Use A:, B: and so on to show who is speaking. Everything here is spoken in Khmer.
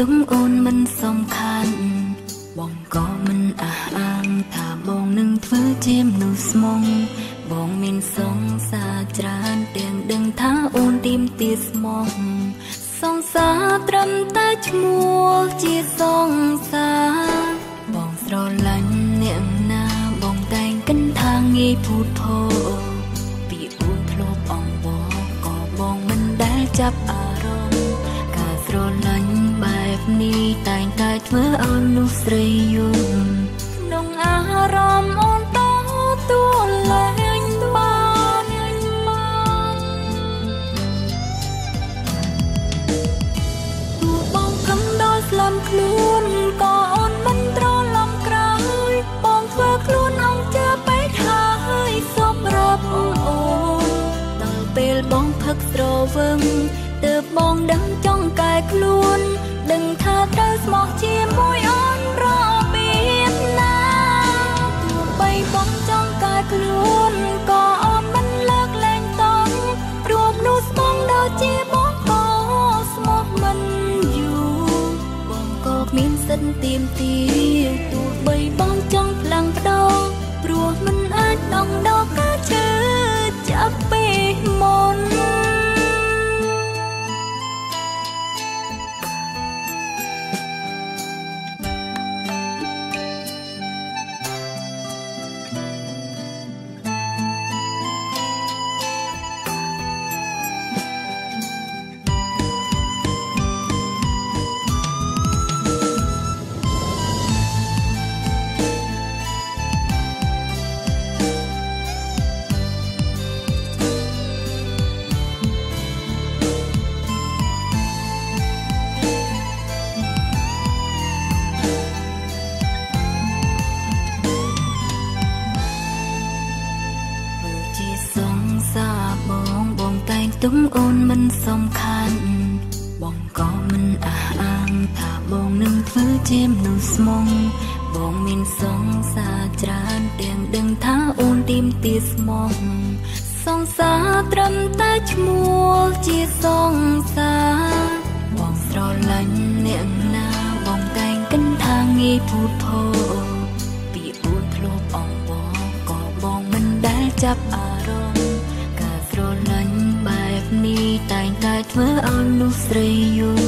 A: ទុំអូនមិនសំខាន់បងក៏មិនអះអាងថាបងនឹងធ្វើជាមនុស្សស្មងបងមានសង្សារច្រើនទាំងដឹងថាអូនទីមទីស្មងសង្សារត្រឹមតែឈ្មោះជាសង្សារបងស្រឡាញ់អ្នកណាបងតែងគិតថាងាយភូតភរពីអូនធ្លាប់អង្វរក៏បងមិនដែលចាប់អារម្មណ៍ការស្រឡាញ់បែបនេះតែងតែធ្វើឲ្យមនុស្សស្រីយំក្នុងអារម្មណ៍អូនតទួលលែងបានទោះបងខំដល់ស្លាប់ខ្លួនក៏អូនមិនត្រឡប់ក្រោយបងធ្វើខ្លួនអង្ចាពេកហើយសម្រាប់អូនដល់ពេលបងផឹកស្រវឹងទើបបងដឹងចង់កែខ្លួនដឹងថាត្រូវស្មោះជាមួយអូនរបៀបណាទោះបីបងចង់កែខ្លួនក៏អូនមិនលើកលែងតង់ព្រោះមនុស្សស្មងដូចជាបងក៏ស្មោះមិនយូរបងក៏មានសិទ្ធិទាមទារទោះបីបងចង់ផ្លាំងផ្ដោព្រោះមិនអាចដងដកការឈឺចាប់ពេលមុនទុំអូនមិនសំខាន់បងក៏មិនអះអាងថាបងនឹងធ្វើជាមនុស្សស្មងបងមានសង្សារច្រើនទាំងដឹងថាអូនទីមទីស្មងសង្សារត្រឹមតែឈ្មោះជាសង្សារបងស្រឡាញ់អ្នកណាបងតែងគិតថាងាយភូតភរពីអូនធ្លាប់អង្វរក៏បងមិនដែលចាប់អារម្មណ៍ការស្រឡាញ់បែបនេះតែងតែធ្វើឲ្យមនុស្សស្រីយំ